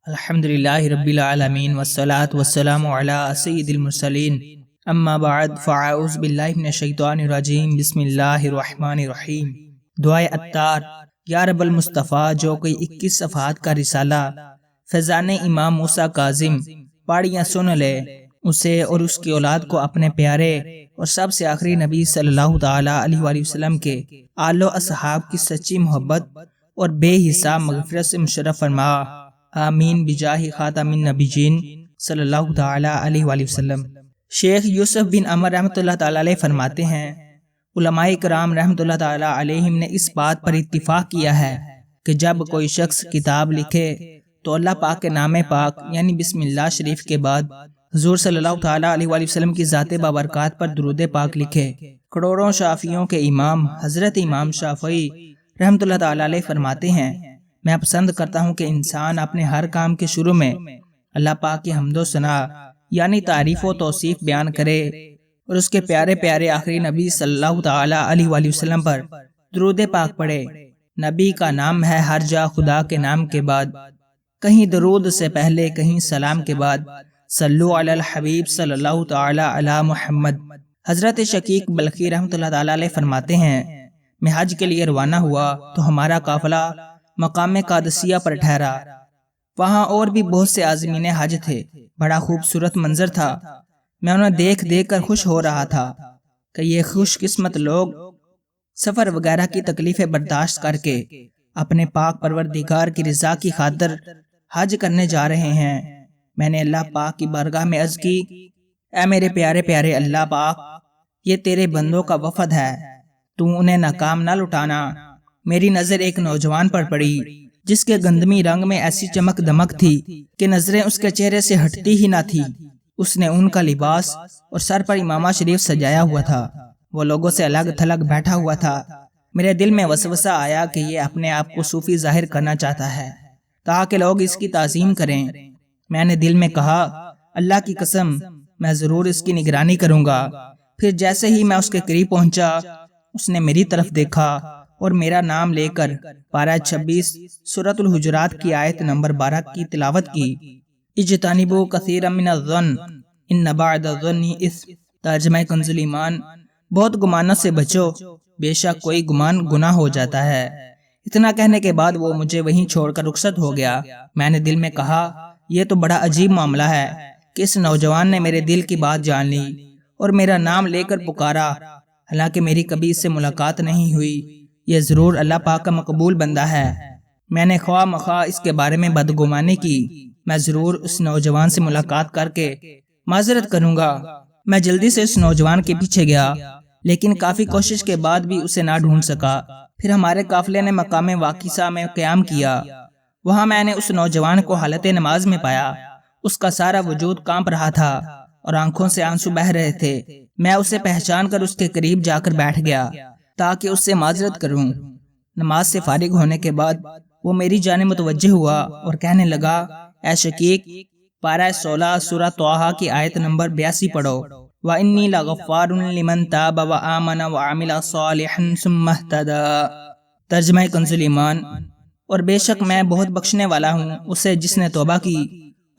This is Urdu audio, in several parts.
الحمدللہ رب العالمین والصلاة والسلام علی سید المرسلین اما بعد فاعوذ باللہ من الشیطان الرجیم بسم اللہ الرحمن الرحیم۔ دعائے عطار۔ یا رب المصطفیٰ، جو کوئی 21 صفحات کا رسالہ فیضان امام موسیٰ کاظم پاڑیاں سن لے، اسے اور اس کی اولاد کو اپنے پیارے اور سب سے آخری نبی صلی اللہ تعالی علیہ وآلہ وسلم کے آل و اصحاب کی سچی محبت اور بے حساب مغفرت سے مشرف فرما، آمین بجاہ خاتم النبیین صلی اللہ تعالی علیہ وآلہ وسلم۔ شیخ یوسف بن عمر رحمۃ اللہ تعالی علیہ فرماتے ہیں، علماء کرام رحمۃ اللہ تعالی علیہم نے اس بات پر اتفاق کیا ہے کہ جب کوئی شخص کتاب لکھے تو اللہ پاک کے نام پاک یعنی بسم اللہ شریف کے بعد حضور صلی اللہ تعالی علیہ وآلہ وسلم کی ذات بابرکات پر درود پاک لکھے۔ کروڑوں شافعیوں کے امام حضرت امام شافعی رحمۃ اللہ تعالی علیہ فرماتے ہیں، میں پسند کرتا ہوں کہ انسان اپنے ہر کام کے شروع میں اللہ پاک کی حمد و ثنا یعنی تعریف و توصیف بیان کرے اور اس کے پیارے پیارے آخری نبی صلی اللہ تعالی علیہ وآلہ وسلم پر درود پاک پڑھے۔ نبی کا نام ہے ہر جا خدا کے نام کے بعد، کہیں درود سے پہلے کہیں سلام کے بعد صلو علی الحبیب صلی اللہ تعالی علی محمد۔ حضرت شقیق بلخی رحمۃ اللہ تعالی علیہ فرماتے ہیں، میں حج کے لیے روانہ ہوا تو ہمارا قافلہ مقام قادسیہ پر ٹھہرا۔ وہاں اور بھی بہت سے عازمین حج تھے، بڑا خوبصورت منظر تھا۔ میں انہیں دیکھ دیکھ کر خوش ہو رہا تھا کہ یہ خوش قسمت لوگ سفر وغیرہ کی تکلیفیں برداشت کر کے اپنے پاک پروردگار کی رضا کی خاطر حج کرنے جا رہے ہیں۔ میں نے اللہ پاک کی بارگاہ میں عرض کی، اے میرے پیارے پیارے اللہ پاک، یہ تیرے بندوں کا وفد ہے، تو انہیں ناکام نہ لٹانا۔ میری نظر ایک نوجوان پر پڑی جس کے گندمی رنگ میں ایسی چمک دمک تھی کہ نظریں اس کے چہرے سے ہٹتی ہی نہ تھی۔ اس نے ان کا لباس اور سر پر امامہ شریف سجایا ہوا تھا، وہ لوگوں سے الگ تھلگ بیٹھا ہوا تھا۔ میرے دل میں وسوسہ آیا کہ یہ اپنے آپ کو صوفی ظاہر کرنا چاہتا ہے تاکہ لوگ اس کی تعظیم کریں۔ میں نے دل میں کہا، اللہ کی قسم میں ضرور اس کی نگرانی کروں گا۔ پھر جیسے ہی میں اس کے قریب پہنچا، اس نے میری طرف دیکھا اور میرا نام لے کر پارہ 26 سورۃ الحجرات کی آیت نمبر 12 کی تلاوت کی۔ اجتنبوا کثیرا من الظن ان بعد الظن اثم۔ ترجمہ کنز ایمان، بہت گمانوں سے بچو، بے شک کوئی گمان گناہ ہو جاتا ہے۔ اتنا کہنے کے بعد وہ مجھے وہیں چھوڑ کر رخصت ہو گیا۔ میں نے دل میں کہا، یہ تو بڑا عجیب معاملہ ہے کہ اس نوجوان نے میرے دل کی بات جان لی اور میرا نام لے کر پکارا، حالانکہ میری کبھی اس سے ملاقات نہیں ہوئی۔ یہ ضرور اللہ پاک کا مقبول بندہ ہے۔ میں نے خواہ مخواہ اس کے بارے میں بدگمانی کی، میں ضرور اس نوجوان سے ملاقات کر کے معذرت کروں گا۔ میں جلدی سے اس نوجوان کے پیچھے گیا، لیکن کافی کوشش کے بعد بھی اسے نہ ڈھونڈ سکا۔ پھر ہمارے قافلے نے مقام واقعہ میں قیام کیا۔ وہاں میں نے اس نوجوان کو حالت نماز میں پایا۔ اس کا سارا وجود کانپ رہا تھا اور آنکھوں سے آنسو بہہ رہے تھے۔ میں اسے پہچان کر اس کے قریب جا کر بیٹھ گیا تاکہ اس سے معذرت کروں۔ نماز سے فارغ ہونے کے بعد وہ میری جانب متوجہ ہوا اور کہنے لگا، اے شقیق، پارہ 16 سورہ طٰہٰ کی آیت نمبر 82 پڑھو، وَإِنِّي لَغَفَّارٌ لِمَن تَابَ وَآمَنَ وَعَمِلَ صَالِحًا ثُمَّ اهْتَدَىٰ۔ ترجمہ کنز ایمان، اور بے شک میں بہت بخشنے والا ہوں اسے جس نے توبہ کی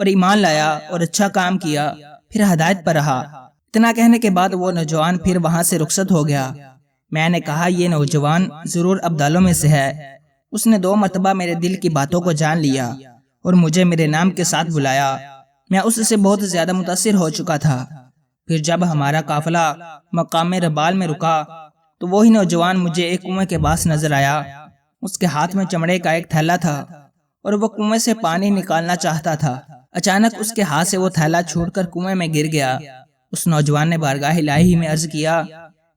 اور ایمان لایا اور اچھا کام کیا پھر ہدایت پر رہا۔ اتنا کہنے کے بعد وہ نوجوان پھر وہاں سے رخصت ہو گیا۔ میں نے کہا، یہ نوجوان ضرور ابدالوں میں سے ہے۔ اس نے 2 مرتبہ میرے دل کی باتوں کو جان لیا اور مجھے میرے نام کے ساتھ بلایا۔ میں اس سے بہت زیادہ متاثر ہو چکا تھا۔ پھر جب ہمارا قافلہ مقام ربال میں رکا تو وہی نوجوان مجھے ایک کنویں کے پاس نظر آیا۔ اس کے ہاتھ میں چمڑے کا ایک تھیلا تھا اور وہ کنویں سے پانی نکالنا چاہتا تھا۔ اچانک اس کے ہاتھ سے وہ تھیلا چھوٹ کر کنویں میں گر گیا۔ اس نوجوان نے بارگاہ الہی میں عرض کیا،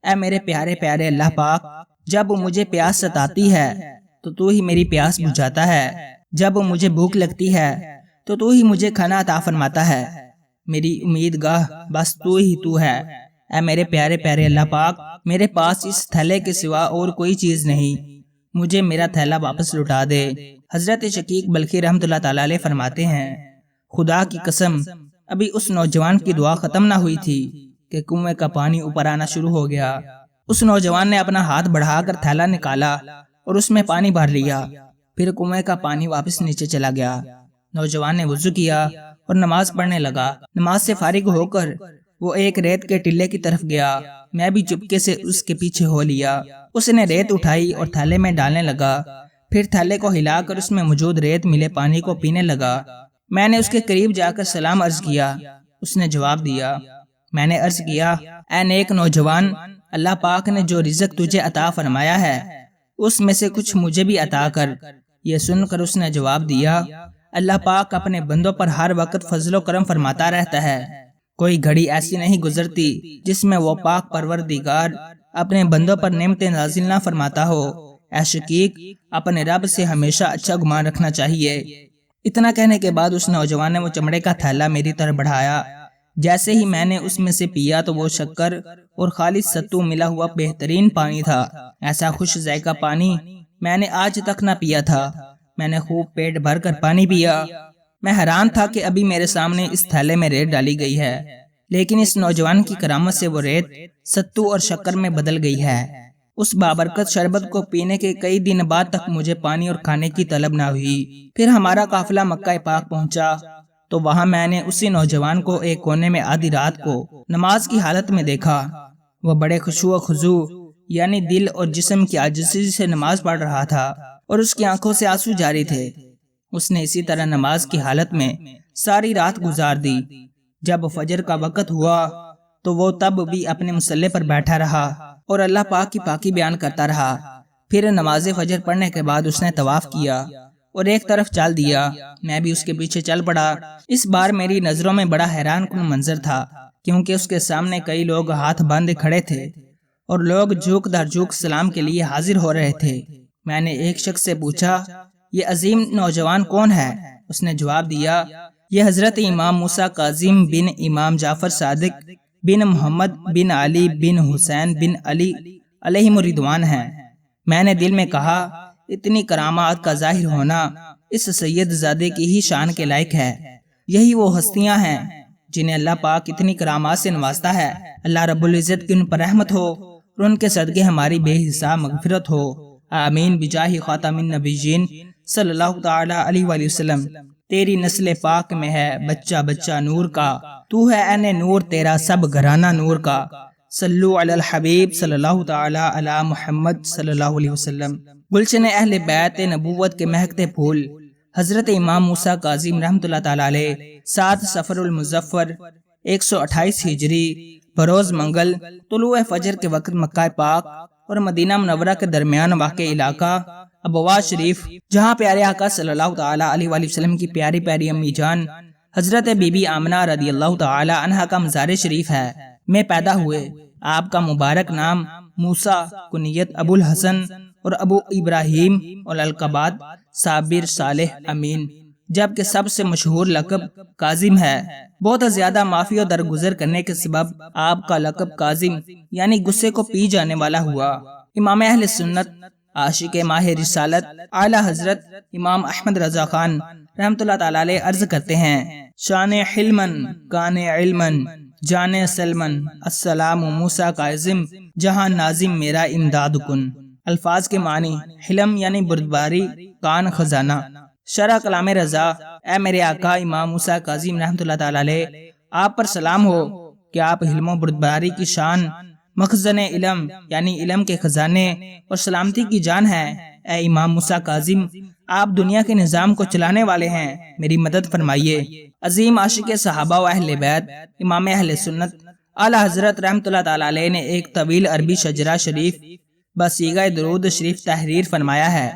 اے میرے پیارے پیارے اللہ پاک، جب مجھے پیاس ستاتی ہے تو ہی میری پیاس بجھاتا ہے، جب مجھے بھوک لگتی ہے تو ہی مجھے کھانا عطا فرماتا ہے، میری امید گاہ بس تو ہے۔ اے میرے پیارے پیارے اللہ پاک، میرے پاس اس تھیلے کے سوا اور کوئی چیز نہیں، مجھے میرا تھیلا واپس لوٹا دے۔ حضرت شقیق بلخی رحمۃ اللہ تعالی علیہ فرماتے ہیں، خدا کی قسم ابھی اس نوجوان کی دعا ختم نہ ہوئی تھی کہ کنویں کا پانی اوپر آنا شروع ہو گیا۔ اس نوجوان نے اپنا ہاتھ بڑھا کر تھیلا نکالا اور اس میں پانی بھر لیا، پھر کنویں کا پانی واپس نیچے چلا گیا۔ نوجوان نے وضو کیا اور نماز پڑھنے لگا۔ نماز سے فارغ ہو کر وہ ایک ریت کے ٹلے کی طرف گیا، میں بھی چپکے سے اس کے پیچھے ہو لیا۔ اس نے ریت اٹھائی اور تھیلے میں ڈالنے لگا، پھر تھیلے کو ہلا کر اس میں موجود ریت ملے پانی کو پینے لگا۔ میں نے اس کے قریب جا کر سلام عرض کیا، اس نے جواب دیا۔ میں نے عرض کیا، اے نیک نوجوان، اللہ پاک نے جو رزق تجھے عطا فرمایا ہے اس میں سے کچھ مجھے بھی عطا کر۔ یہ سن کر اس نے جواب دیا، اللہ پاک اپنے بندوں پر ہر وقت فضل و کرم فرماتا رہتا ہے، کوئی گھڑی ایسی نہیں گزرتی جس میں وہ پاک پروردگار اپنے بندوں پر نعمتیں نازل نہ فرماتا ہو۔ اے شقیق، اپنے رب سے ہمیشہ اچھا گمان رکھنا چاہیے۔ اتنا کہنے کے بعد اس نوجوان نے وہ چمڑے کا تھیلا میری طرف بڑھایا۔ جیسے ہی میں نے اس میں سے پیا تو وہ شکر اور خالص ستو ملا ہوا بہترین پانی تھا۔ ایسا خوش ذائقہ پانی میں نے آج تک نہ پیا تھا۔ میں نے خوب پیٹ بھر کر پانی پیا۔ میں حیران تھا کہ ابھی میرے سامنے اس تھیلے میں ریت ڈالی گئی ہے، لیکن اس نوجوان کی کرامت سے وہ ریت ستو اور شکر میں بدل گئی ہے۔ اس بابرکت شربت کو پینے کے کئی دن بعد تک مجھے پانی اور کھانے کی طلب نہ ہوئی۔ پھر ہمارا قافلہ مکہ پاک پہنچا تو وہاں میں نے اسی نوجوان کو ایک کونے میں آدھی رات کو نماز کی حالت میں دیکھا۔ وہ بڑے خشوع و خضوع یعنی دل اور جسم کی عاجزی سے نماز پڑھ رہا تھا اور اس کی آنکھوں سے آنسو جاری تھے۔ اس نے اسی طرح نماز کی حالت میں ساری رات گزار دی۔ جب فجر کا وقت ہوا تو وہ تب بھی اپنے مصلی پر بیٹھا رہا اور اللہ پاک کی پاکی بیان کرتا رہا۔ پھر نماز فجر پڑھنے کے بعد اس نے طواف کیا اور ایک طرف چل دیا۔ میں بھی اس کے پیچھے چل پڑا۔ اس بار میری نظروں میں بڑا حیران کن منظر تھا، کیونکہ اس کے سامنے کئی لوگ ہاتھ باندھے کھڑے تھے اور لوگ جھوک در جھوک سلام کے لیے حاضر ہو رہے تھے۔ میں نے ایک شخص سے پوچھا، یہ عظیم نوجوان کون ہے؟ اس نے جواب دیا، یہ حضرت امام موسیٰ کاظم بن امام جعفر صادق بن محمد بن علی بن حسین بن علی علیہم الرضوان ہیں۔ میں نے دل میں کہا، اتنی کرامات کا ظاہر ہونا اس سید زادے کی ہی شان کے لائق ہے۔ یہی وہ ہستیاں ہیں جنہیں اللہ پاک اتنی کرامات سے نوازتا ہے۔ اللہ رب العزت کی ان پر رحمت ہو اور ان کے صدقے ہماری بے حساب مغفرت ہو، آمین بجاہ خاتم النبیین صلی اللہ تعالی علیہ وآلہ وسلم۔ تیری نسل پاک میں ہے بچہ بچہ نور کا، تو ہے عین نور، تیرا سب گھرانہ نور کا۔ صلو علی الحبیب صلی اللہ تعالی علی محمد صلی اللہ علیہ وسلم۔ گلشن اہل بیت نبوت کے مہکتے پھول حضرت امام موسیٰ کاظم رحمۃ اللہ تعالی علیہ 7 صفر المظفر 128 ہجری بروز منگل طلوع فجر کے وقت مکہ پاک اور مدینہ منورہ کے درمیان واقع علاقہ ابوا شریف، جہاں پیارے آقا صلی اللہ تعالی علیہ وآلہ وسلم کی پیاری پیاری امی جان حضرت بی بی آمنہ رضی اللہ تعالی عنہا کا مزار شریف ہے، میں پیدا ہوئے۔ آپ کا مبارک نام موسیٰ، کنیت ابو الحسن اور ابو ابراہیم اور القبات صابر صالح امین، جبکہ سب سے مشہور لقب کاظم ہے۔ بہت زیادہ معافی و درگزر کرنے کے سبب آپ کا لقب کاظم یعنی غصے کو پی جانے والا ہوا۔ امام اہل سنت عاشق ماہ رسالت اعلی حضرت امام احمد رضا خان رحمۃ اللہ تعالی علیہ عرض کرتے ہیں، شان حلمن کان علمن جان سلمن السلام موسیٰ کاظم جہاں ناظم میرا امداد کن۔ الفاظ کے معنی، حلم یعنی بردباری، کان خزانہ۔ شرح کلام رضا، اے میرے آقا امام موسیٰ کاظم رحمۃ اللہ تعالی علیہ، آپ پر سلام ہو کہ آپ حلم و بردباری کی شان، مخزن علم یعنی علم کے خزانے اور سلامتی کی جان ہے۔ اے امام موسیٰ کاظم، آپ دنیا کے نظام کو چلانے والے ہیں، میری مدد فرمائیے۔ عظیم عاشق صحابہ و اہل بیت امام اہل سنت اعلی حضرت رحمۃ اللہ تعالی علیہ نے ایک طویل عربی شجرہ شریف بصیغہ درود شریف تحریر فرمایا ہے۔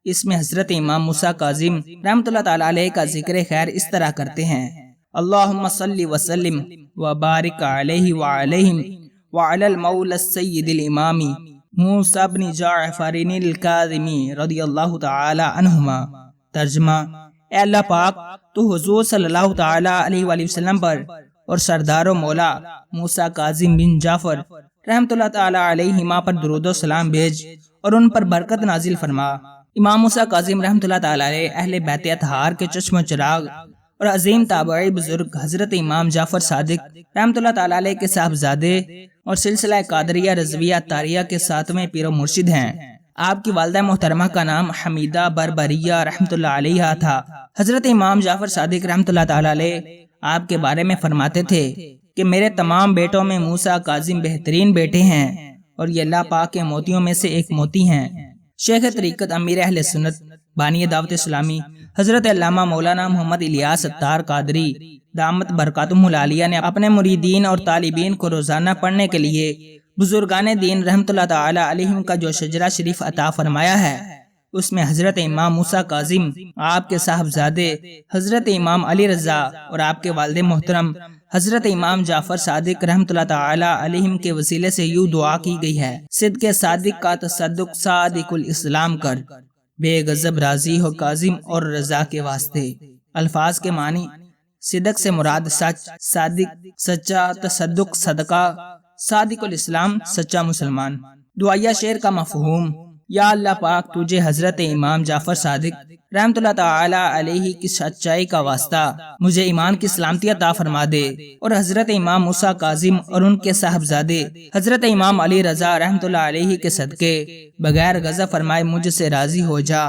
اس میں حضرت امام موسیٰ کاظم رحمۃ اللہ تعالی علیہ کا ذکر خیر اس طرح کرتے ہیں، اللہم صلی وسلم وبارک علیہ وعلیہم وعلی المولا السید الامام موسیٰ بن جعفر الکاظمی رضی اللہ تعالی عنہما۔ ترجمہ، اے اللہ پاک، تو حضور صلی اللہ تعالی علیہ وآلہ وسلم پر اور سردار و مولا موسیٰ کاظم بن جعفر رحمۃ اللہ تعالی علیہما پر درود و سلام بھیج اور ان پر برکت نازل فرما۔ امام موسیٰ کاظم رحمۃ اللہ تعالی علیہ اہل بیت اطہار کے چشم و چراغ اور عظیم تابعی بزرگ حضرت امام جعفر صادق رحمۃ اللہ تعالی علیہ کے صاحبزادے اور سلسلہ قادریہ رضویہ تاریہ کے 7ویں پیر و مرشد ہیں۔ آپ کی والدہ محترمہ کا نام حمیدہ بربریہ رحمۃ اللہ علیہ تھا۔ حضرت امام جعفر صادق رحمۃ اللہ تعالی علیہ آپ کے بارے میں فرماتے تھے کہ میرے تمام بیٹوں میں موسیٰ کاظم بہترین بیٹے ہیں اور یہ اللہ پاک کے موتیوں میں سے ایک موتی ہیں۔ شیخ طریقت امیر اہل سنت بانی دعوت اسلامی حضرت علامہ مولانا محمد الیاس اتار قادری دامت برکاتہم العالیہ نے اپنے مریدین اور طالبین کو روزانہ پڑھنے کے لیے بزرگان دین رحمۃ اللہ تعالی علیہم کا جو شجرہ شریف عطا فرمایا ہے، اس میں حضرت امام موسیٰ کاظم، آپ کے صاحبزادے حضرت امام علی رضا اور آپ کے والد محترم حضرت امام جعفر صادق رحمۃ اللہ تعالی علیہم کے وسیلے سے یوں دعا کی گئی ہے: صدق صادق کا تصدق صادق الاسلام کر، بے غضب راضی ہو کاظم اور رضا کے واسطے۔ الفاظ کے معنی: صدق سے مراد سچ، صادق سچا، تصدق صدقہ، صادق الاسلام سچا مسلمان۔ دعائیہ شعر کا مفہوم: یا اللہ پاک تجھے حضرت امام جعفر صادق رحمۃ اللہ تعالی علیہ کی سچائی کا واسطہ مجھے ایمان کی سلامتی عطا فرما دے، اور حضرت امام موسیٰ کاظم اور ان کے صاحبزادے حضرت امام علی رضا رحمۃ اللہ علیہ کے صدقے بغیر غضب فرمائے مجھ سے راضی ہو جا،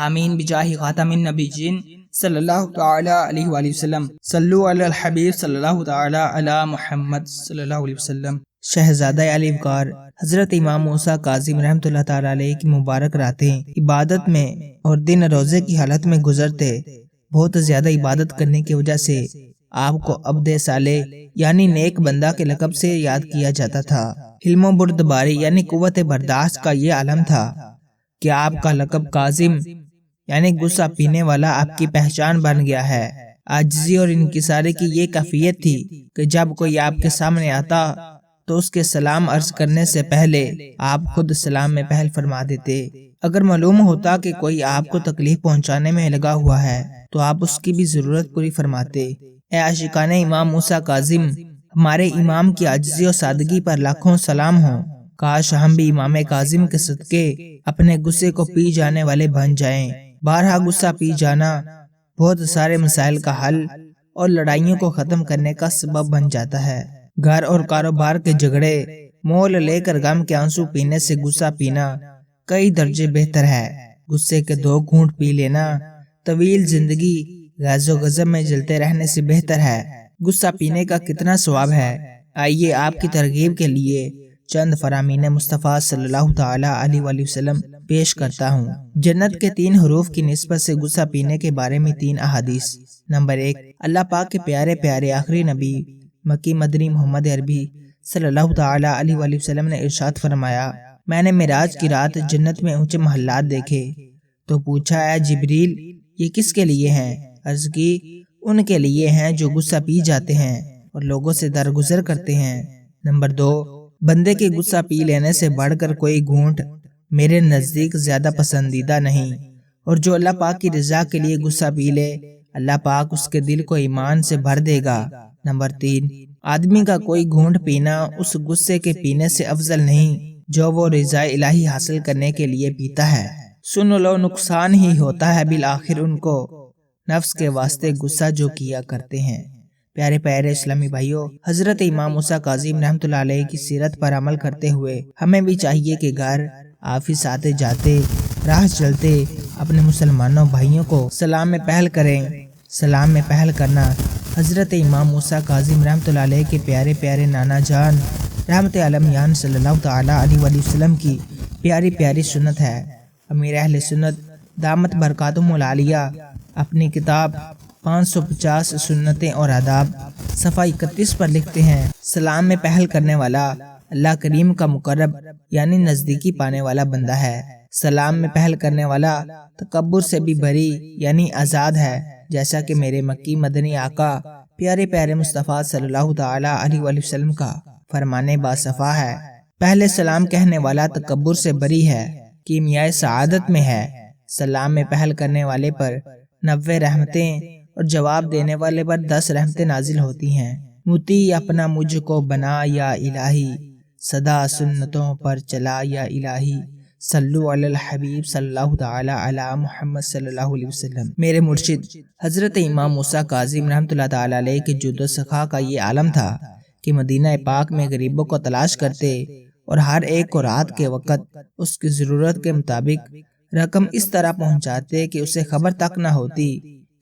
آمین بجاہ خاتم النبیین صلی اللہ تعالی علیہ وآلہ وسلم۔ صلو علی الحبیب صلی اللہ تعالی علی محمد صلی اللہ علیہ وسلم۔ شہزادہ علی وقار حضرت امام موسیٰ کاظم رحمۃ اللہ تعالی علیہ کی مبارک راتیں عبادت میں اور دن روزے کی حالت میں گزرتے۔ بہت زیادہ عبادت کرنے کی وجہ سے آپ کو عبد صالح یعنی نیک بندہ کے لقب سے یاد کیا جاتا تھا۔ حلم و بردباری یعنی قوت برداشت کا یہ عالم تھا کہ آپ کا لقب کاظم یعنی غصہ پینے والا آپ کی پہچان بن گیا ہے۔ عاجزی اور انکساری کی یہ کیفیت تھی کہ جب کوئی آپ کے سامنے آتا تو اس کے سلام عرض کرنے سے پہلے آپ خود سلام میں پہل فرما دیتے۔ اگر معلوم ہوتا کہ کوئی آپ کو تکلیف پہنچانے میں لگا ہوا ہے تو آپ اس کی بھی ضرورت پوری فرماتے۔ اے عاشقان امام موسیٰ کاظم، ہمارے امام کی عاجزی اور سادگی پر لاکھوں سلام ہوں۔ کاش ہم بھی امام کاظم کے صدقے اپنے غصے کو پی جانے والے بن جائیں۔ بارہا غصہ پی جانا بہت سارے مسائل کا حل اور لڑائیوں کو ختم کرنے کا سبب بن جاتا ہے۔ گھر اور کاروبار کے جھگڑے مول لے کر غم کے آنسو پینے سے غصہ پینا کئی درجے بہتر ہے۔ غصے کے 2 گھونٹ پی لینا طویل زندگی غیظ و غضب میں جلتے رہنے سے بہتر ہے۔ غصہ پینے کا کتنا ثواب ہے، آئیے آپ کی ترغیب کے لیے چند فرامین مصطفیٰ صلی اللہ تعالی علیہ وآلہ وسلم پیش کرتا ہوں۔ جنت کے 3 حروف کی نسبت سے غصہ پینے کے بارے میں 3 احادیث۔ نمبر 1، اللہ پاک کے پیارے پیارے آخری نبی مکی مدنی محمد عربی صلی اللہ تعالی علیہ وآلہ وسلم نے ارشاد فرمایا: میں نے معراج کی رات جنت میں اونچے محلات دیکھے تو پوچھا، اے جبریل یہ کس کے لیے ہیں؟ عرض کی، ان کے لیے ہیں جو غصہ پی جاتے ہیں اور لوگوں سے درگزر کرتے ہیں۔ نمبر 2، بندے کے غصہ پی لینے سے بڑھ کر کوئی گھونٹ میرے نزدیک زیادہ پسندیدہ نہیں، اور جو اللہ پاک کی رضا کے لیے غصہ پی لے اللہ پاک اس کے دل کو ایمان سے بھر دے گا۔ نمبر 3، آدمی کا کوئی گھونٹ پینا اس غصے کے پینے سے افضل نہیں جو وہ رضا الہی حاصل کرنے کے لیے پیتا ہے۔ سن لو نقصان ہی ہوتا ہے بالآخر ان کو نفس کے واسطے غصہ جو کیا کرتے ہیں۔ پیارے پیارے اسلامی بھائیوں، حضرت امام موسیٰ کاظم رحمۃ اللہ علیہ کی سیرت پر عمل کرتے ہوئے ہمیں بھی چاہیے کہ گھر آفس آتے جاتے راہ چلتے اپنے مسلمانوں بھائیوں کو سلام میں پہل کریں۔ سلام میں پہل کرنا حضرت امام موسیٰ کاظم رحمۃ اللہ علیہ کے پیارے پیارے نانا جان رحمت عالمیان صلی اللہ تعالی علیہ وآلہ وسلم کی پیاری پیاری سنت ہے۔ امیر اہل سنت دامت برکاتہم العالیہ اپنی کتاب 550 سنتیں اور آداب صفحہ 31 پر لکھتے ہیں: سلام میں پہل کرنے والا اللہ کریم کا مقرب یعنی نزدیکی پانے والا بندہ ہے۔ سلام میں پہل کرنے والا تکبر سے بھی بری یعنی آزاد ہے، جیسا کہ میرے مکی مدنی آقا پیارے پیارے مصطفیٰ صلی اللہ تعالی علیہ وآلہ وسلم کا فرمانے باصفا ہے: پہلے سلام کہنے والا تکبر سے بری ہے، کیمیائے سعادت میں ہے۔ سلام میں پہل کرنے والے پر 90 رحمتیں اور جواب دینے والے پر 10 رحمتیں نازل ہوتی ہیں۔ متی اپنا مجھ کو بنا یا الہی، صدا سنتوں پر چلا یا الہی، صلو علی الحبیب صلی اللہ تعالی علی محمد صلی اللہ علیہ وسلم۔ میرے مرشد حضرت امام موسیٰ کاظم رحمۃ اللہ تعالی علیہ کے جود و سخا کا یہ عالم تھا کہ مدینہ پاک میں غریبوں کو تلاش کرتے اور ہر ایک کو رات کے وقت اس کی ضرورت کے مطابق رقم اس طرح پہنچاتے کہ اسے خبر تک نہ ہوتی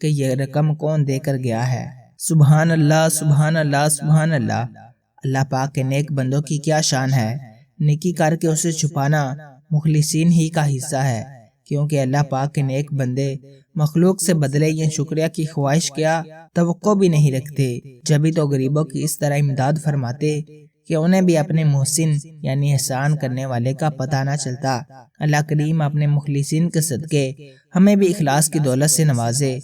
کہ یہ رقم کون دے کر گیا ہے۔ سبحان اللہ، سبحان اللہ، سبحان اللہ۔ اللہ پاک کے نیک بندوں کی کیا شان ہے۔ نیکی کر کے اسے چھپانا مخلصین ہی کا حصہ ہے، کیونکہ اللہ پاک کے نیک بندے مخلوق سے بدلے یا شکریہ کی خواہش کیا توقع بھی نہیں رکھتے، جبھی تو غریبوں کی اس طرح امداد فرماتے کہ انہیں بھی اپنے محسن یعنی احسان کرنے والے کا پتہ نہ چلتا۔ اللہ کریم اپنے مخلصین کے صدقے ہمیں بھی اخلاص کی دولت سے نوازے۔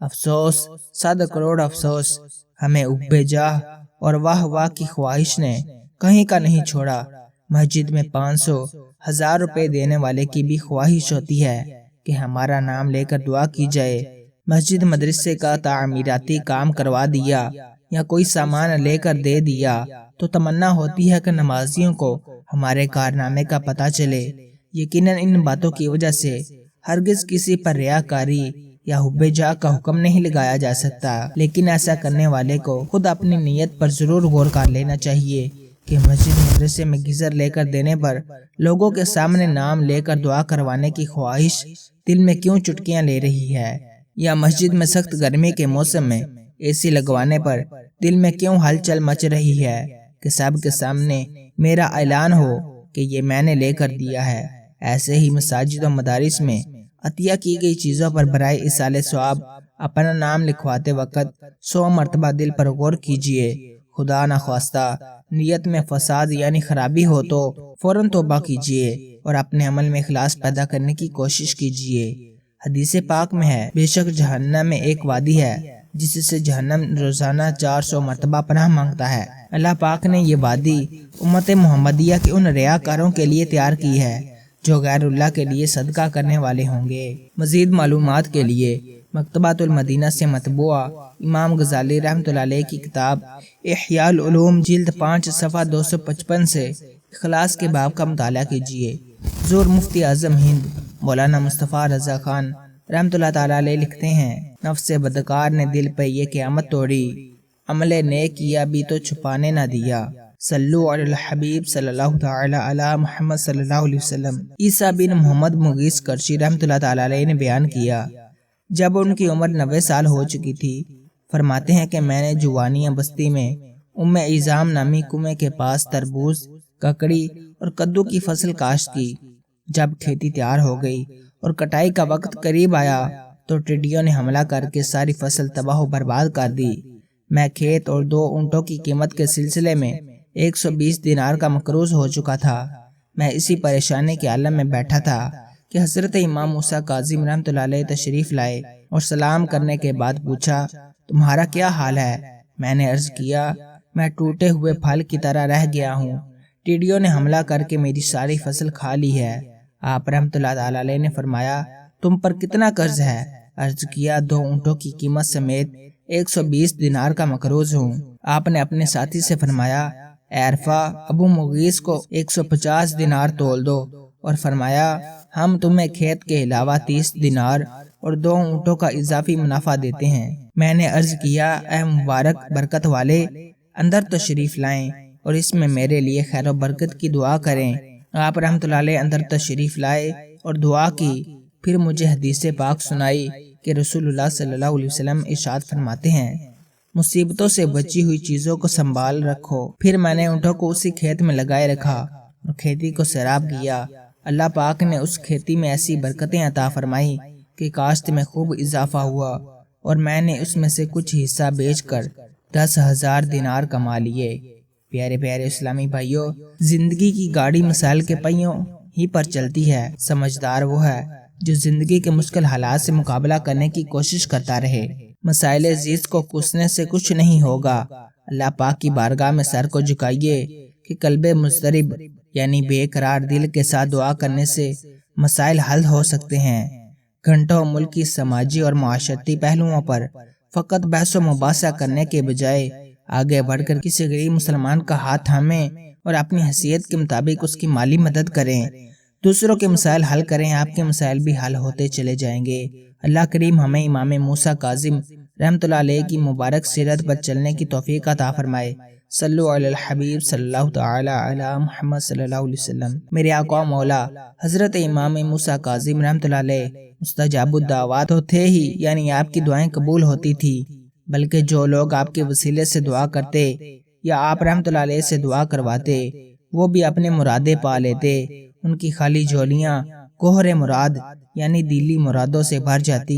افسوس، 100 کروڑ افسوس، ہمیں عب جاہ اور واہ واہ کی خواہش نے کہیں کا نہیں چھوڑا۔ مسجد میں 500، 1000 روپے دینے والے کی بھی خواہش ہوتی ہے کہ ہمارا نام لے کر دعا کی جائے۔ مسجد مدرسے کا تعمیراتی کام کروا دیا یا کوئی سامان لے کر دے دیا تو تمنا ہوتی ہے کہ نمازیوں کو ہمارے کارنامے کا پتہ چلے۔ یقیناً ان باتوں کی وجہ سے ہرگز کسی پر ریاکاری یا حب جاہ کا حکم نہیں لگایا جا سکتا، لیکن ایسا کرنے والے کو خود اپنی نیت پر ضرور غور کر لینا چاہیے کہ مسجد مدرسے میں گیزر لے کر دینے پر لوگوں کے سامنے نام لے کر دعا کروانے کی خواہش دل میں کیوں چٹکیاں لے رہی ہے، یا مسجد میں سخت گرمی کے موسم میں اے سی لگوانے پر دل میں کیوں ہلچل مچ رہی ہے کہ سب کے سامنے میرا اعلان ہو کہ یہ میں نے لے کر دیا ہے۔ ایسے ہی مساجد و مدارس میں عطیہ کی گئی چیزوں پر برائے ایصال ثواب اپنا نام لکھواتے وقت 100 مرتبہ دل پر غور کیجئے۔ خدا نخواستہ نیت میں فساد یعنی خرابی ہو تو فوراً توبہ کیجئے اور اپنے عمل میں اخلاص پیدا کرنے کی کوشش کیجئے۔ حدیث پاک میں ہے، بے شک جہنم میں ایک وادی ہے جس سے جہنم روزانہ 400 مرتبہ پناہ مانگتا ہے۔ اللہ پاک نے یہ وادی امت محمدیہ کے ان ریاکاروں کے لیے تیار کی ہے جو غیر اللہ کے لیے صدقہ کرنے والے ہوں گے۔ مزید معلومات کے لیے مکتبۃ المدینہ سے مطبوعہ امام غزالی رحمۃ اللہ علیہ کی کتاب احیاء العلوم جلد 5 صفحہ 255 سے اخلاص کے باب کا مطالعہ کیجیے۔ حضور مفتی اعظم ہند مولانا مصطفیٰ رضا خان رحمۃ اللہ تعالیٰ علیہ لکھتے ہیں، نفس بدکار نے دل پہ یہ قیامت توڑی، عمل نیک کیا بھی تو چھپانے نہ دیا۔ صلو علی الحبیب صلی اللہ تعالی علی محمد صلی اللہ علیہ وسلم۔ عیسیٰ بن محمد مغیث کرشی رحمۃ اللہ تعالیٰ علیہ نے بیان کیا، جب ان کی عمر 90 سال ہو چکی تھی، فرماتے ہیں کہ میں نے جوانیاں بستی میں ام ایزام نامی کنویں کے پاس تربوز، ککڑی اور کدو کی فصل کاشت کی۔ جب کھیتی تیار ہو گئی اور کٹائی کا وقت قریب آیا تو ٹڈیوں نے حملہ کر کے ساری فصل تباہ و برباد کر دی۔ میں کھیت اور 2 اونٹوں کی قیمت کے سلسلے میں 120 دینار کا مقروض ہو چکا تھا۔ میں اسی پریشانی کے عالم میں بیٹھا تھا کہ حضرت امام موسیٰ کاظم رحمۃ اللہ علیہ تشریف لائے اور سلام کرنے کے بعد پوچھا، تمہارا کیا حال ہے؟ میں نے عرض کیا، میں ٹوٹے ہوئے پھل کی طرح رہ گیا ہوں، ٹڈیوں نے حملہ کر کے میری ساری فصل کھا لی ہے۔ آپ رحمۃ اللہ تعالی علیہ نے فرمایا، تم پر کتنا قرض ہے؟ عرض کیا، 2 اونٹوں کی قیمت سمیت 120 دینار کا مقروض ہوں۔ آپ نے اپنے ساتھی سے فرمایا، اے عرفہ، ابو مغیث کو 150 دینار تول دو، اور فرمایا، ہم تمہیں کھیت کے علاوہ 30 دینار اور 2 اونٹوں کا اضافی منافع دیتے ہیں۔ میں نے عرض کیا، اے مبارک برکت والے، اندر تشریف لائیں اور اس میں میرے لیے خیر و برکت کی دعا کریں۔ آپ رحمۃ اللہ علیہ اندر تشریف لائے اور دعا کی، پھر مجھے حدیث پاک سنائی کہ رسول اللہ صلی اللہ علیہ وسلم ارشاد فرماتے ہیں، مصیبتوں سے بچی ہوئی چیزوں کو سنبھال رکھو۔ پھر میں نے اونٹوں کو اسی کھیت میں لگائے رکھا اور کھیتی کو سیراب کیا۔ اللہ پاک نے اس کھیتی میں ایسی برکتیں عطا فرمائی کہ کاشت میں خوب اضافہ ہوا اور میں نے اس میں سے کچھ حصہ بیچ کر 10,000 دینار کما لیے۔ پیارے پیارے اسلامی بھائیوں، زندگی کی گاڑی مسائل کے پہیوں ہی پر چلتی ہے۔ سمجھدار وہ ہے جو زندگی کے مشکل حالات سے مقابلہ کرنے کی کوشش کرتا رہے۔ مسائل زیست کو کوسنے سے کچھ نہیں ہوگا۔ اللہ پاک کی بارگاہ میں سر کو جھکائیے کہ قلب مضطرب یعنی بے قرار دل کے ساتھ دعا کرنے سے مسائل حل ہو سکتے ہیں۔ گھنٹوں ملکی، سماجی اور معاشرتی پہلوؤں پر فقط بحث و مباحثہ کرنے کے بجائے آگے بڑھ کر کسی غریب مسلمان کا ہاتھ تھامیں اور اپنی حیثیت کے مطابق اس کی مالی مدد کریں، دوسروں کے مسائل حل کریں، آپ کے مسائل بھی حل ہوتے چلے جائیں گے۔ اللہ کریم ہمیں امام موسیٰ کاظم رحمۃ اللہ علیہ کی مبارک سیرت پر چلنے کی توفیق عطا فرمائے۔ صلو علی الحبیب صلی اللہ تعالی علی محمد صلی اللہ علیہ وسلم۔ میرے آقا مولا حضرت امام موسیٰ کاظم رحمۃ اللہ علیہ مستجاب الدعوات تو تھے ہی، یعنی آپ کی دعائیں قبول ہوتی تھی، بلکہ جو لوگ آپ کے وسیلے سے دعا کرتے یا آپ رحمۃ اللہ علیہ سے دعا کرواتے وہ بھی اپنے مرادیں پا لیتے، ان کی خالی جھولیاں کوہر مراد یعنی دلی مرادوں سے بھر جاتی۔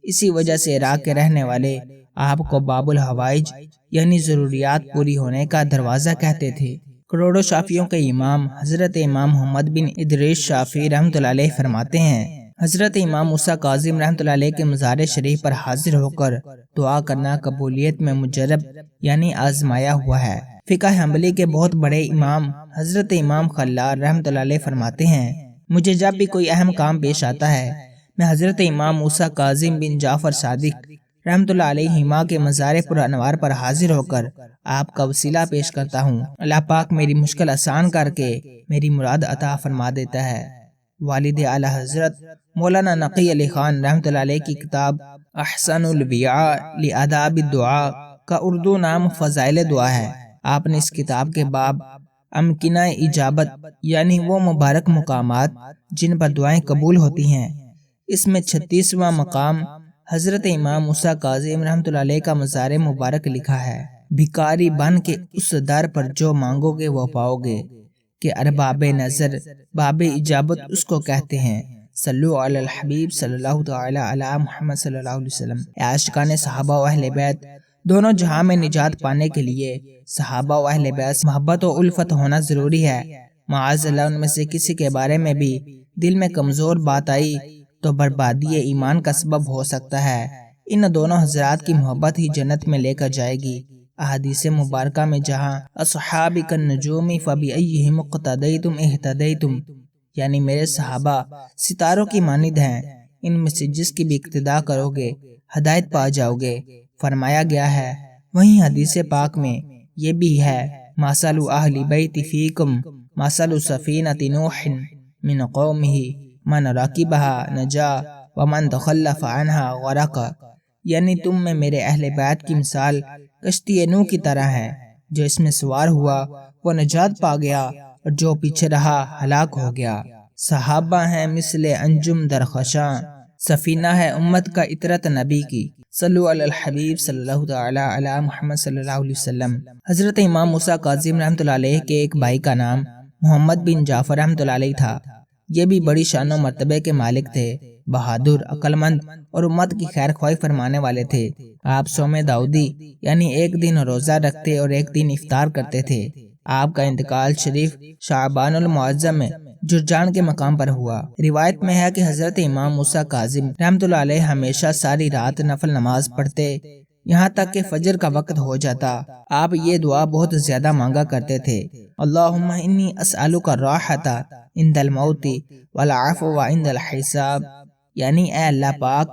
اسی وجہ سے عراق کے رہنے والے آپ کو باب الحوائج یعنی ضروریات پوری ہونے کا دروازہ کہتے تھے۔ کروڑوں شافعیوں کے امام حضرت امام محمد بن ادریس شافعی رحمۃ اللہ علیہ فرماتے ہیں، حضرت امام موسیٰ کاظم رحمۃ اللہ علیہ کے مزار شریف پر حاضر ہو کر دعا کرنا قبولیت میں مجرب یعنی آزمایا ہوا ہے۔ فقہ حنبلی کے بہت بڑے امام حضرت امام خلال رحمۃ اللہ علیہ فرماتے ہیں، مجھے جب بھی کوئی اہم کام پیش آتا ہے میں حضرت امام موسیٰ کاظم بن جعفر صادق رحمۃ اللہ علیہما کے مزار پر انوار پر حاضر ہو کر آپ کا وسیلہ پیش کرتا ہوں، اللہ پاک میری مشکل آسان کر کے میری مراد عطا فرما دیتا ہے۔ والد اعلی حضرت مولانا نقی علی خان رحمۃ اللہ علیہ کی کتاب احسن البیاع لآداب الدعاء کا اردو نام فضائل دعا ہے۔ آپ نے اس کتاب کے باب امکنہ اجابت یعنی وہ مبارک مقامات جن پر دعائیں قبول ہوتی ہیں، اس میں 36واں مقام حضرت امام موسیٰ کاظم رحمۃ اللہ علیہ کا مزار مبارک لکھا ہے۔ بھکاری بن کے اس در پر جو مانگو گے وہ پاؤ گے، کہ ارباب نظر باب اجابت اس کو کہتے ہیں۔ صلو علی الحبیب صلی اللہ تعالی علی محمد صلی اللہ علیہ وسلم۔ عاشقان صحابہ و اہل بیت دونوں جہاں میں نجات پانے کے لیے صحابہ و اہل بیت محبت و الفت ہونا ضروری ہے۔ معاذ اللہ ان میں سے کسی کے بارے میں بھی دل میں کمزور بات آئی تو بربادی ایمان کا سبب ہو سکتا ہے۔ ان دونوں حضرات کی محبت ہی جنت میں لے کر جائے گی۔ احادیث مبارکہ میں جہاں اصحابک النجوم فبأیہم اقتدیتم اہتدیتم یعنی میرے صحابہ ستاروں کی مانند ہیں، ان میں سے جس کی بھی اقتداء کرو گے ہدایت پا جاؤ گے فرمایا گیا ہے، وہیں حدیث پاک میں یہ بھی ہے، مثل اہل بیت فیکم مثل سفینۃ نوح من قومہ من رکبها نجا ومن تخلف عنها غرق، یعنی تم میں میرے اہل بیت کی مثال کشتی نوح کی طرح ہے، جو اس میں سوار ہوا وہ نجات پا گیا اور جو پیچھے رہا ہلاک ہو گیا۔ صحابہ ہیں مثل انجم درخشاں، سفینہ ہے امت کا اطرت نبی کی۔ صلو علی الحبیب صلی اللہ تعالی علی محمد صلی اللہ علیہ وسلم۔ حضرت امام موسیٰ کاظم رحمۃ اللہ علیہ کے ایک بھائی کا نام محمد بن جعفر رحمۃ اللہ علیہ تھا۔ یہ بھی بڑی شان و مرتبے کے مالک تھے، بہادر، عقل مند اور امت کی خیر خواہی فرمانے والے تھے۔ آپ صوم داؤدی یعنی ایک دن روزہ رکھتے اور ایک دن افطار کرتے تھے۔ آپ کا انتقال شریف شعبان المعظم میں جرجان کے مقام پر ہوا۔ روایت میں ہے کہ حضرت امام موسیٰ کاظم رحمۃ اللہ علیہ ہمیشہ ساری رات نفل نماز پڑھتے یہاں تک کہ فجر کا وقت ہو جاتا۔ آپ یہ دعا بہت زیادہ مانگا کرتے تھے، اللہم انی اسألک الراحۃ عند الموت والعفو عند الحساب، یعنی اے اللہ پاک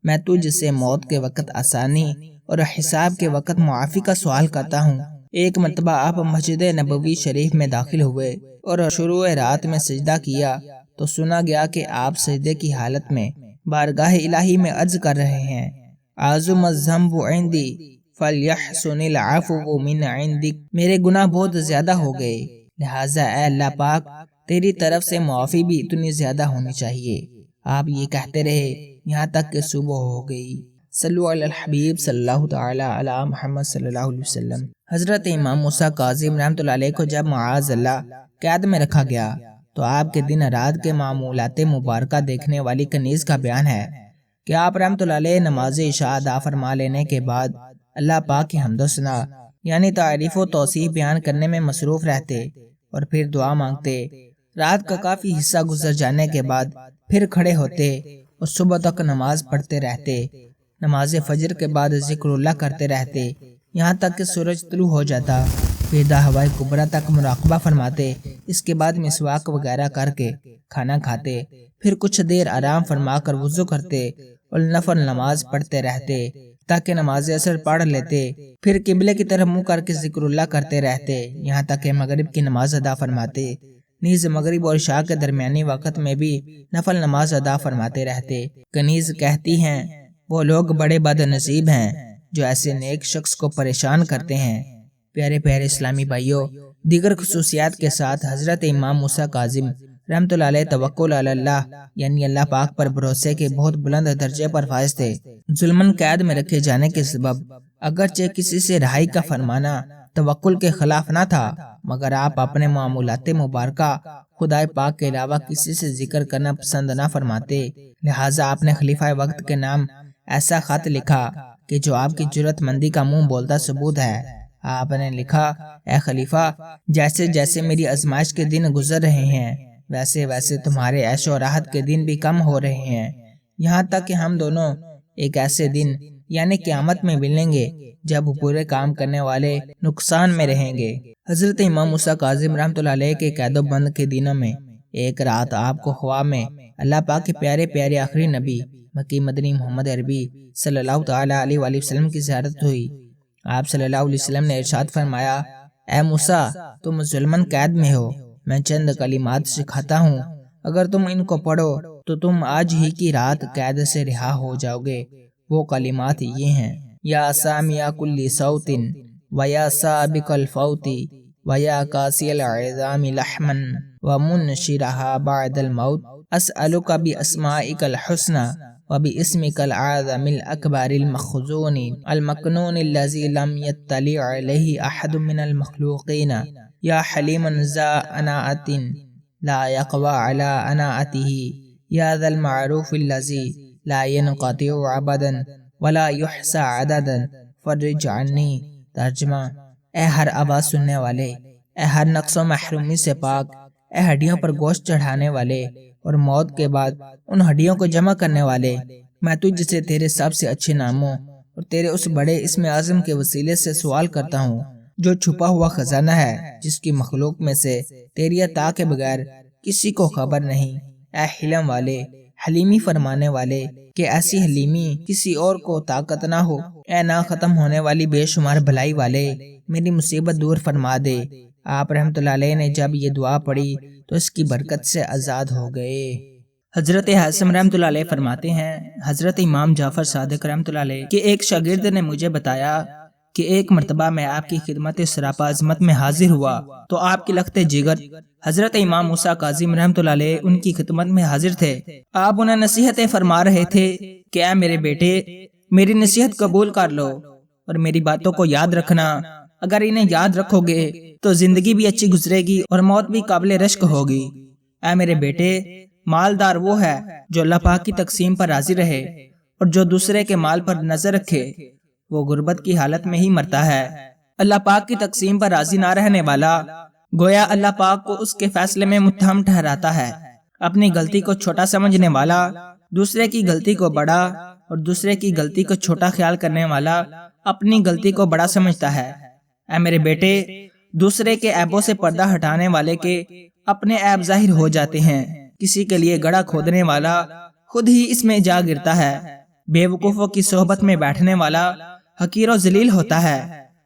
میں تجھ سے موت کے وقت آسانی اور حساب کے وقت معافی کا سوال کرتا ہوں۔ ایک مرتبہ آپ مسجد نبوی شریف میں داخل ہوئے اور شروع رات میں سجدہ کیا تو سنا گیا کہ آپ سجدے کی حالت میں بارگاہ الہی میں عرض کر رہے ہیں، عظم الذنب عندی فلیحسن العفو من عندک، میرے گناہ بہت زیادہ ہو گئے، لہٰذا اے اللہ پاک تیری طرف سے معافی بھی اتنی زیادہ ہونی چاہیے۔ آپ یہ کہتے رہے یہاں تک کہ صبح ہو گئی۔ صلو علی الحبیب صلی اللہ تعالی علی محمد صلی اللہ علیہ وسلم۔ حضرت امام موسیٰ کاظم رحمۃ اللہ علیہ کو جب معاذ اللہ قید میں رکھا گیا تو آپ کے دن رات کے معمولات مبارکہ دیکھنے والی کنیز کا بیان ہے کہ آپ رحمۃ اللہ علیہ نماز عشاء ادا فرما لینے کے بعد اللہ پاک کی حمد و ثنا یعنی تعریف و توصیف بیان کرنے میں مصروف رہتے اور پھر دعا مانگتے۔ رات کا کافی حصہ گزر جانے کے بعد پھر کھڑے ہوتے اور صبح تک نماز پڑھتے رہتے۔ نماز فجر کے بعد ذکر اللہ کرتے رہتے یہاں تک کہ سورج طلوع ہو جاتا۔ پھر ہوائے کبریٰ تک مراقبہ فرماتے، اس کے بعد مسواک وغیرہ کر کے کھانا کھاتے، پھر کچھ دیر آرام فرما کر وضو کرتے اور نفل نماز پڑھتے رہتے تاکہ نماز عصر پڑھ لیتے، پھر قبلے کی طرف منہ کر کے ذکر اللہ کرتے رہتے یہاں تک کہ مغرب کی نماز ادا فرماتے۔ نیز مغرب اور عشاء کے درمیانی وقت میں بھی نفل نماز ادا فرماتے رہتے۔ کنیز کہتی ہیں وہ لوگ بڑے بد نصیب ہیں جو ایسے نیک شخص کو پریشان کرتے ہیں۔ پیارے پیارے اسلامی بھائیوں، دیگر خصوصیات کے ساتھ حضرت امام موسیٰ کاظم رحمۃ اللہ علیہ توکل علی اللہ یعنی اللہ پاک پر بھروسے کے بہت بلند درجے پر فائز تھے۔ ظلمن قید میں رکھے جانے کے سبب اگرچہ کسی سے رہائی کا فرمانا توکل کے خلاف نہ تھا، مگر آپ اپنے معمولات مبارکہ خدائے پاک کے علاوہ کسی سے ذکر کرنا پسند نہ فرماتے، لہٰذا آپ نے خلیفہ وقت کے نام ایسا خط لکھا کہ جو آپ کی جرات مندی کا منہ بولتا ثبوت ہے۔ آپ نے لکھا، اے خلیفہ، جیسے جیسے میری آزمائش کے دن گزر رہے ہیں ویسے ویسے تمہارے عیش و راحت کے دن بھی کم ہو رہے ہیں، یہاں تک کہ ہم دونوں ایک ایسے دن یعنی قیامت میں ملیں گے جب برے کام کرنے والے نقصان میں رہیں گے۔ حضرت امام موسیٰ کاظم رحمۃ اللہ علیہ کے قید و بند کے دنوں میں ایک رات آپ کو خواب میں اللہ پاک کے پیارے پیارے آخری نبی مکی مدنی محمد عربی صلی اللہ تعالی علیہ وآلہ وسلم کی زیارت ہوئی۔ آپ صلی اللہ علیہ وسلم نے ارشاد فرمایا، اے موسیٰ، تم ظلمن قید میں ہو، میں چند کلمات سکھاتا ہوں، اگر تم ان کو پڑھو تو تم آج ہی کی رات قید سے رہا ہو جاؤ گے۔ وہ کلمات یہ ہیں، یا سامع کل صوت ویا سابق الفوت ویا کاسی العظام لحما ومنشرها بعد الموت اسألک باسمائک الحسنى وباسمک العظم الاکبر المخزون المکنون الذي لم يطلع علیہ احد من المخلوقین یا حلیما ذا اناۃ لا يقوى على اناءته یا ذا المعروف الذي لا ينقطع ابدا ولا يحصى عددا فرج عنی۔ ترجمہ، اے ہر آواز سننے والے، اے ہر نقص و محرومی سے پاک، اے ہڈیوں پر گوشت چڑھانے والے اور موت کے بعد ان ہڈیوں کو جمع کرنے والے، میں تجھ سے تیرے سب سے اچھے ناموں اور تیرے اس بڑے اسم اعظم کے وسیلے سے سوال کرتا ہوں جو چھپا ہوا خزانہ ہے جس کی مخلوق میں سے تیری عطا کے بغیر کسی کو خبر نہیں۔ اے حلم والے، حلیمی فرمانے والے، کہ ایسی حلیمی کسی اور کو طاقت نہ ہو۔ اے نہ ختم ہونے والی بے شمار بھلائی والے، میری مصیبت دور فرما دے۔ آپ رحمۃ اللہ علیہ نے جب یہ دعا پڑھی تو اس کی برکت سے آزاد ہو گئے۔ حضرت حاسم رحمۃ اللہ علیہ فرماتے ہیں، حضرت امام جعفر صادق رحمۃ اللہ علیہ کے ایک شاگرد نے مجھے بتایا کہ ایک مرتبہ میں آپ کی خدمت سراپا عظمت میں حاضر ہوا تو آپ کے لخت جگر حضرت امام موسیٰ کاظم رحمۃ اللہ علیہ ان کی خدمت میں حاضر تھے۔ آپ انہیں نصیحتیں فرما رہے تھے کہ اے میرے بیٹے، میری نصیحت قبول کر لو اور میری باتوں کو یاد رکھنا، اگر انہیں یاد رکھو گے تو زندگی بھی اچھی گزرے گی اور موت بھی قابل رشک ہوگی۔ اے میرے بیٹے، مالدار وہ ہے جو اللہ پاک کی تقسیم پر راضی رہے اور جو دوسرے کے مال پر نظر رکھے وہ غربت کی حالت میں ہی مرتا ہے۔ اللہ پاک کی تقسیم پر راضی نہ رہنے والا گویا اللہ پاک کو اس کے فیصلے میں متہم ٹھہراتا ہے۔ اپنی غلطی کو چھوٹا سمجھنے والا دوسرے کی غلطی کو بڑا اور دوسرے کی غلطی کو چھوٹا خیال کرنے والا اپنی غلطی کو بڑا سمجھتا ہے۔ اے میرے بیٹے، دوسرے کے عیبوں سے پردہ ہٹانے والے کے اپنے عیب ظاہر ہو جاتے ہیں۔ کسی کے لیے گڑھا کھودنے والا خود ہی اس میں جا گرتا ہے۔ بے وقوفوں کی صحبت میں بیٹھنے والا حقیر و ذلیل ہوتا ہے،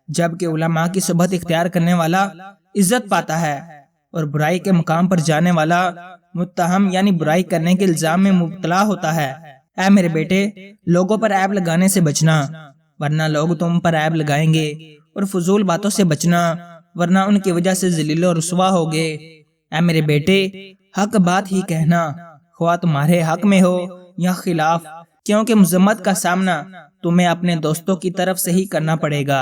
جبکہ علماء کی صحبت اختیار کرنے والا عزت پاتا ہے، اور برائی کے مقام پر جانے والا متہم یعنی برائی کرنے کے الزام میں مبتلا ہوتا ہے۔ اے میرے بیٹے، لوگوں پر عیب لگانے سے بچنا، ورنہ لوگ تم پر عیب لگائیں گے، اور فضول باتوں سے بچنا، ورنہ ان کی وجہ سے ذلیل و رسوا ہوگے۔ اے میرے بیٹے، حق بات ہی کہنا، خواہ تمہارے حق میں ہو یا خلاف، کیونکہ مذمت کا سامنا تمہیں اپنے دوستوں کی طرف سے ہی کرنا پڑے گا۔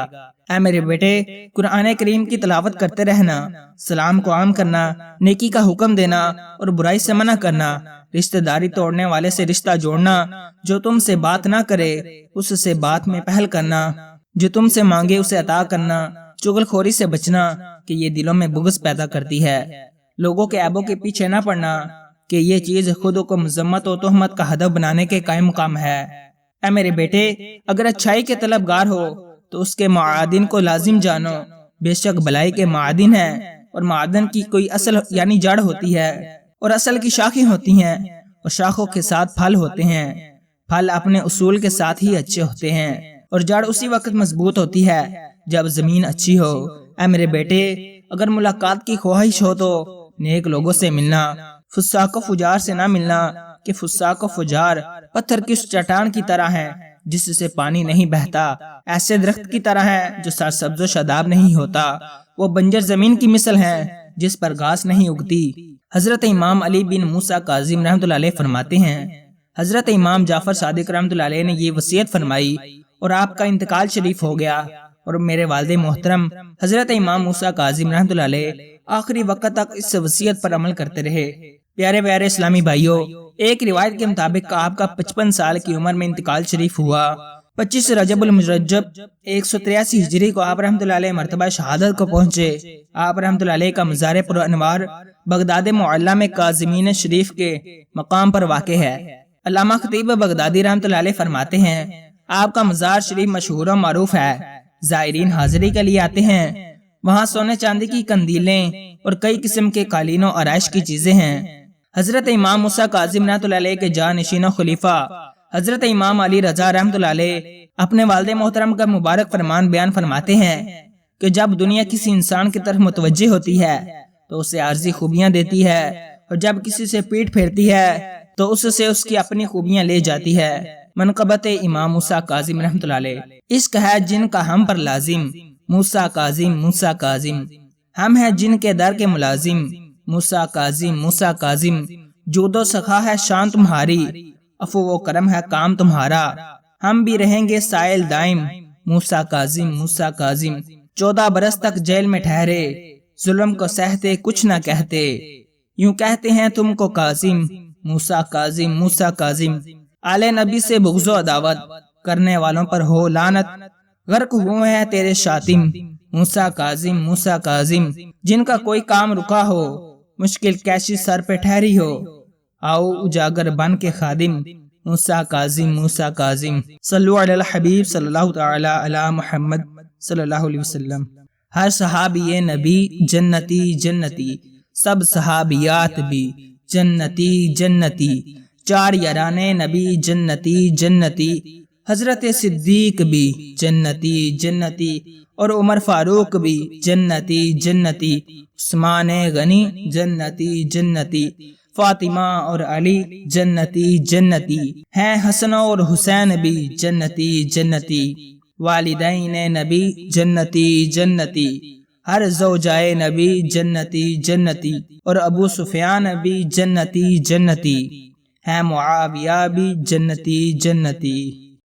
اے میرے بیٹے، قرآن کریم کی تلاوت کرتے رہنا، سلام کو عام کرنا، نیکی کا حکم دینا اور برائی سے منع کرنا، رشتہ داری توڑنے والے سے رشتہ جوڑنا، جو تم سے بات نہ کرے اس سے بات میں پہل کرنا، جو تم سے مانگے اسے عطا کرنا، چغل خوری سے بچنا کہ یہ دلوں میں بغض پیدا کرتی ہے، لوگوں کے عیبوں کے پیچھے نہ پڑنا کہ یہ چیز خود کو مذمت و تہمت کا ہدف بنانے کے قائم مقام ہے۔ اے میرے بیٹے، اگر اچھائی کے طلبگار ہو تو اس کے معادن کو لازم جانو، بے شک بلائی کے معادن ہیں، اور معادن کی کوئی اصل یعنی جڑ ہوتی ہے، اور اصل کی شاخیں ہوتی ہیں، اور شاخوں کے ساتھ پھل ہوتے ہیں، پھل اپنے اصول کے ساتھ ہی اچھے ہوتے ہیں، اور جڑ اسی وقت مضبوط ہوتی ہے جب زمین اچھی ہو۔ اے میرے بیٹے، اگر ملاقات کی خواہش ہو تو نیک لوگوں سے ملنا، فساق و فجار سے نہ ملنا کہ فساق و فجار پتھر کی اس چٹان کی طرح ہیں جس سے پانی نہیں بہتا، ایسے درخت کی طرح ہے جو سرسبز و شاداب نہیں ہوتا، وہ بنجر زمین کی مثل ہے جس پر گھاس نہیں اگتی۔ حضرت امام علی بن موسیٰ کاظم رحمۃ اللہ علیہ فرماتے ہیں، حضرت امام جعفر صادق رحمۃ اللہ علیہ نے یہ وصیت فرمائی اور آپ کا انتقال شریف ہو گیا، اور میرے والد محترم حضرت امام موسیٰ کاظم رحمۃ اللہ علیہ آخری وقت تک اس وصیت پر عمل کرتے رہے۔ پیارے پیارے اسلامی بھائیوں، ایک روایت کے مطابق آپ کا 55 سال کی عمر میں انتقال شریف ہوا۔ 25 رجب المرجب 183 ہجری کو آپ رحمۃ اللہ علیہ مرتبہ شہادت کو پہنچے۔ آپ رحمۃ اللہ علیہ کا مزار پر انوار بغداد معلیٰ میں کاظمین شریف کے مقام پر واقع ہے۔ علامہ خطیب بغدادی رحمۃ اللہ علیہ فرماتے ہیں، آپ کا مزار شریف مشہور و معروف ہے، زائرین حاضری کے لیے آتے ہیں، وہاں سونے چاندی کی قندیلیں اور کئی قسم کے قالین و آرائش کی چیزیں ہیں۔ حضرت امام موسیٰ کاظم رحمۃ اللہ علیہ کے جانشین و خلیفہ حضرت امام علی رضا رحمۃ اللہ علیہ اپنے والد محترم کا مبارک فرمان بیان فرماتے ہیں کہ جب دنیا کسی انسان کی طرف متوجہ ہوتی ہے تو اسے عارضی خوبیاں دیتی ہے، اور جب کسی سے پیٹ پھیرتی ہے تو اس سے اس کی اپنی خوبیاں لے جاتی ہے۔ منقبت امام موسیٰ کاظم رحمۃ اللہ علیہ۔ عشق ہے جن کا ہم پر لازم، موسیٰ کاظم موسیٰ کاظم، ہم ہیں جن کے در کے ملازم، موسیٰ کاظم موسیٰ کاظم، جود و سخا ہے شان تمہاری، عفو و کرم ہے کام تمہارا، ہم بھی رہیں گے سائل دائم، موسیٰ کاظم موسیٰ کاظم، 14 برس تک جیل میں ٹھہرے، ظلم کو سہتے کچھ نہ کہتے، یوں کہتے ہیں تم کو کاظم، موسیٰ کاظم موسیٰ کاظم، آل نبی سے بغض و عداوت کرنے والوں پر ہو لعنت، غرق ہوئے ہیں تیرے شاتم، موسیٰ کاظم موسیٰ کاظم، جن کا کوئی کام رکا ہو، مشکل کیسی سر پہ ٹھہری ہو، آؤ اجاگر بن کے خادم، موسیٰ کاظم موسیٰ کاظم۔ صلو علی الحبیب صلی اللہ تعالی علی محمد صلی اللہ علیہ وسلم۔ ہر صحابی نبی جنتی جنتی، سب صحابیات بھی جنتی جنتی، 4 یاران نبی جنتی جنتی، حضرت صدیق بھی جنتی جنتی، اور عمر فاروق بھی جنتی جنتی، عثمان غنی جنتی جنتی، فاطمہ اور علی جنتی جنتی ہیں، حسن اور حسین بھی جنتی جنتی، والدین نبی جنتی جنتی، ہر زوجائے نبی جنتی جنتی، اور ابو سفیان بھی جنتی جنتی ہیں، معاویہ بھی جنتی جنتی۔